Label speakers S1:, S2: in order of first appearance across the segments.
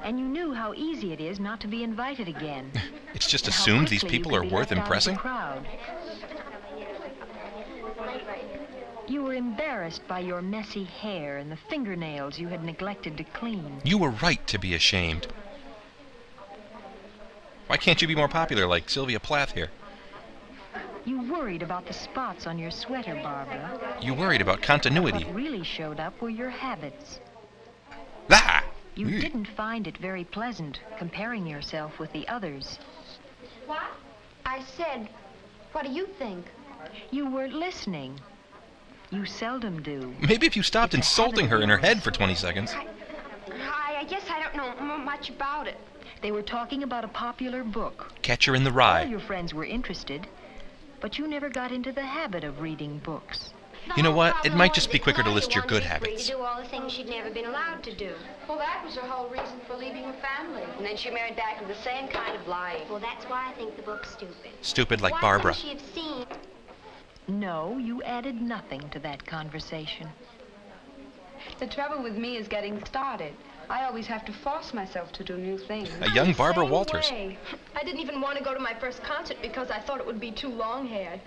S1: And you knew how easy it is not to be invited again.
S2: It's just
S1: And how
S2: assumed these
S1: quickly you
S2: people
S1: could
S2: are
S1: be
S2: worth
S1: left out of the
S2: impressing?
S1: crowd. You were embarrassed by your messy hair and the fingernails you had neglected to clean.
S2: You were right to be ashamed. Why can't you be more popular like Sylvia Plath here?
S1: You worried about the spots on your sweater, Barbara.
S2: You worried about continuity.
S1: What really showed up were your habits.
S2: Ah!
S1: You didn't find it very pleasant comparing yourself with the others.
S3: What? I said, what do you think?
S1: You weren't listening. You seldom do.
S2: Maybe if you stopped
S1: It's a
S2: insulting
S1: habit
S2: her in her
S1: of
S2: head
S1: yours.
S2: for 20 seconds.
S3: I guess I don't know much about it.
S1: They were talking about a popular book.
S2: Catcher in the
S1: All
S2: Rye.
S1: your friends were interested, but you never got into the habit of reading books.
S2: You know what? It might just be quicker to list your good
S3: Free
S2: habits.
S3: to do all the things she'd never been allowed to do.
S4: Well, that was her whole reason for leaving her family. And then she married back to the same kind of life.
S3: Well, that's why I think the book's stupid.
S2: Stupid like
S3: Why
S2: Barbara.
S3: couldn't she have seen?
S1: No, you added nothing to that conversation.
S4: The trouble with me is getting started. I always have to force myself to do new things.
S2: A young Barbara
S5: Same
S2: Walters.
S5: way. I didn't even want to go to my first concert because I thought it would be too long-haired.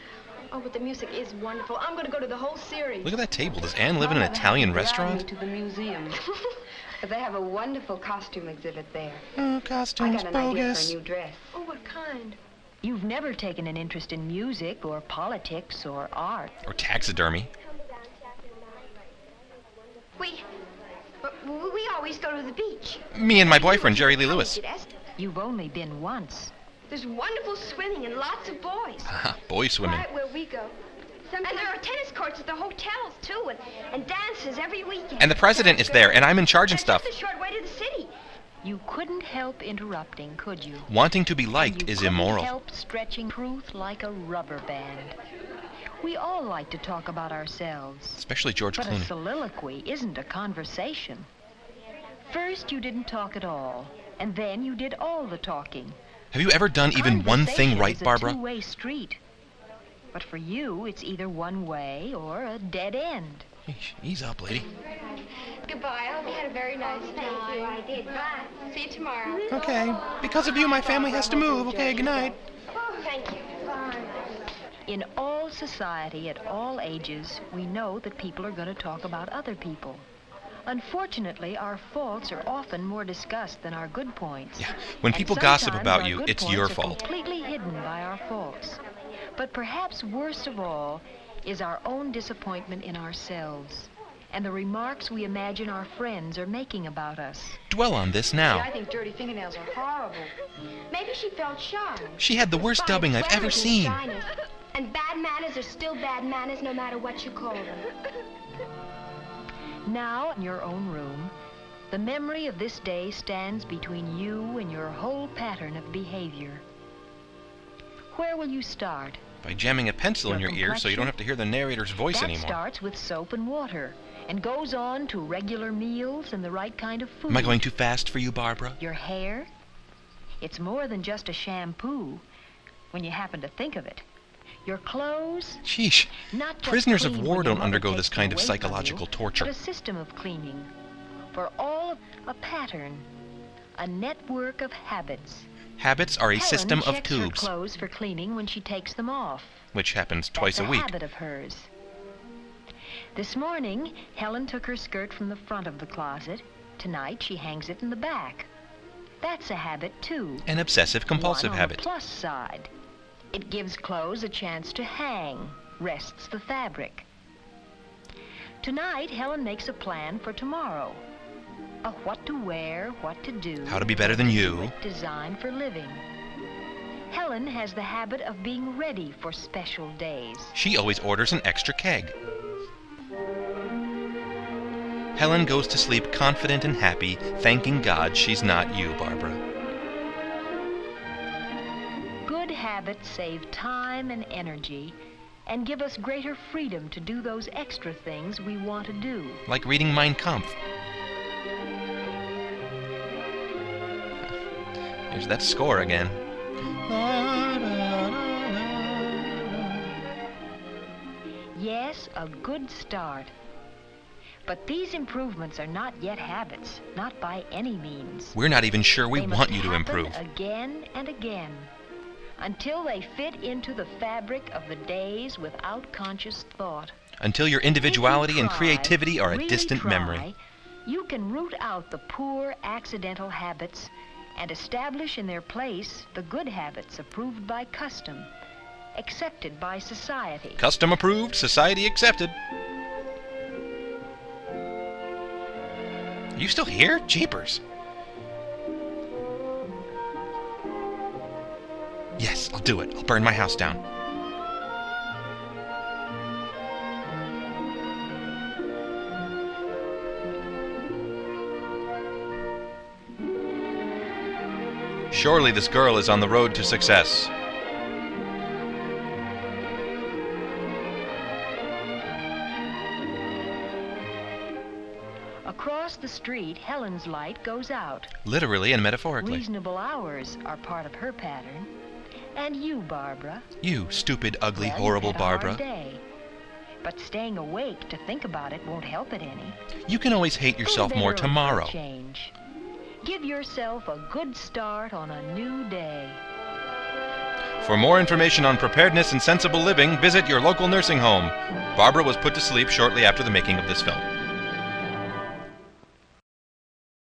S5: Oh, but the music is wonderful. I'm going to go to the whole series.
S2: Look at that table. Does Anne live in an
S4: Mother had
S2: Italian
S4: to drive
S2: restaurant?
S4: me to the museum. But they have a wonderful costume exhibit there.
S2: Oh,
S4: I
S2: costumes
S4: got an idea for a
S2: bogus.
S4: new dress.
S5: Oh, what kind?
S1: You've never taken an interest in music or politics or art.
S2: Or taxidermy.
S3: We always go to the beach.
S2: Me and my boyfriend, Jerry Lee Lewis.
S1: You've only been once.
S3: There's wonderful swimming and lots of boys.
S2: Haha, boy swimming.
S5: Right where we go.
S3: And there are tennis courts at the hotels, too, and dances every weekend.
S2: And the president is there, and I'm in charge and
S3: That's
S2: stuff.
S3: just a short way to the city.
S1: You couldn't help interrupting, could you?
S2: Wanting to be
S1: And
S2: liked
S1: you
S2: is
S1: couldn't
S2: immoral.
S1: help stretching truth like a rubber band. We all like to talk about ourselves.
S2: Especially George
S1: But a
S2: Clooney.
S1: soliloquy isn't a conversation. First, you didn't talk at all, and then you did all the talking.
S2: Have you ever done even one thing
S1: Conversation
S2: right,
S1: is a
S2: Barbara?
S1: two-way street. But for you, it's either one way or a dead end.
S2: Eesh, ease up, lady.
S5: Goodbye. I hope you had a very nice time.
S3: Thank you, I did. Bye.
S5: See you tomorrow.
S2: Okay. Because of you, my family has to move. Okay, good night.
S5: Thank you.
S1: In all society, at all ages, we know that people are going to talk about other people. Unfortunately, our faults are often more discussed than our good points.
S2: Yeah, when
S1: And
S2: people gossip
S1: sometimes
S2: about
S1: our
S2: you,
S1: good
S2: it's
S1: points
S2: your
S1: are
S2: fault.
S1: Completely hidden by our faults. But perhaps worst of all is our own disappointment in ourselves and the remarks we imagine our friends are making about us.
S2: Dwell on this
S4: I
S2: now.
S4: think dirty fingernails are horrible.
S3: Maybe she felt shy.
S2: She had the worst dubbing I've ever seen.
S3: And bad manners are still bad manners no matter what you call them.
S1: Now, in your own room, the memory of this day stands between you and your whole pattern of behavior. Where will you start?
S2: By jamming a pencil in
S1: Your
S2: your ear so you don't
S1: complexion?
S2: have to hear the narrator's voice
S1: That
S2: anymore.
S1: starts with soap and water and goes on to regular meals and the right kind of food.
S2: Am I going too fast for you, Barbara?
S1: Your hair? It's more than just a shampoo when you happen to think of it. Your clothes?
S2: Sheesh.
S1: Not just
S2: Prisoners of
S1: clean
S2: war
S1: when your
S2: don't
S1: mother
S2: undergo
S1: takes
S2: this
S1: them
S2: kind of
S1: away from
S2: psychological
S1: you,
S2: torture.
S1: But a system of cleaning. For all a pattern, a network of habits.
S2: Habits are a
S1: Helen
S2: system of
S1: checks
S2: tubes,
S1: her clothes for cleaning when she takes them off.
S2: which happens twice
S1: That's
S2: a week.
S1: habit of hers. This morning, Helen took her skirt from the front of the closet. Tonight, she hangs it in the back. That's a habit, too.
S2: An obsessive-compulsive
S1: One on
S2: habit.
S1: the plus side. It gives clothes a chance to hang, rests the fabric. Tonight, Helen makes a plan for tomorrow. A what to wear, what to do.
S2: How to be better than you.
S1: Design for living. Helen has the habit of being ready for special days.
S2: She always orders an extra keg. Helen goes to sleep confident and happy, thanking God she's not you, Barbara.
S1: Good habits save time and energy and give us greater freedom to do those extra things we want to do.
S2: Like reading Mein Kampf. There's that score again.
S1: Yes, a good start. But these improvements are not yet habits, not by any means.
S2: We're not even sure we
S1: They
S2: want
S1: must
S2: you to
S1: happen
S2: improve.
S1: again and again, until they fit into the fabric of the days without conscious thought.
S2: Until your individuality
S1: If you
S2: and
S1: try,
S2: creativity are a
S1: really
S2: distant
S1: try,
S2: memory.
S1: You can root out the poor, accidental habits and establish in their place the good habits approved by custom, accepted by society.
S2: Custom approved, society accepted. Are you still here? Jeepers. Yes, I'll do it. I'll burn my house down. Surely this girl is on the road to success.
S1: Across the street, Helen's light goes out.
S2: Literally and metaphorically.
S1: Reasonable hours are part of her pattern. And you, Barbara.
S2: You stupid, ugly,
S1: well,
S2: horrible
S1: you've had a hard
S2: Barbara.
S1: day. But staying awake to think about it won't help it any.
S2: You can always hate yourself
S1: Who
S2: more
S1: better for a
S2: tomorrow.
S1: Change. Give yourself a good start on a new day.
S2: For more information on preparedness and sensible living, visit your local nursing home. Barbara was put to sleep shortly after the making of this film.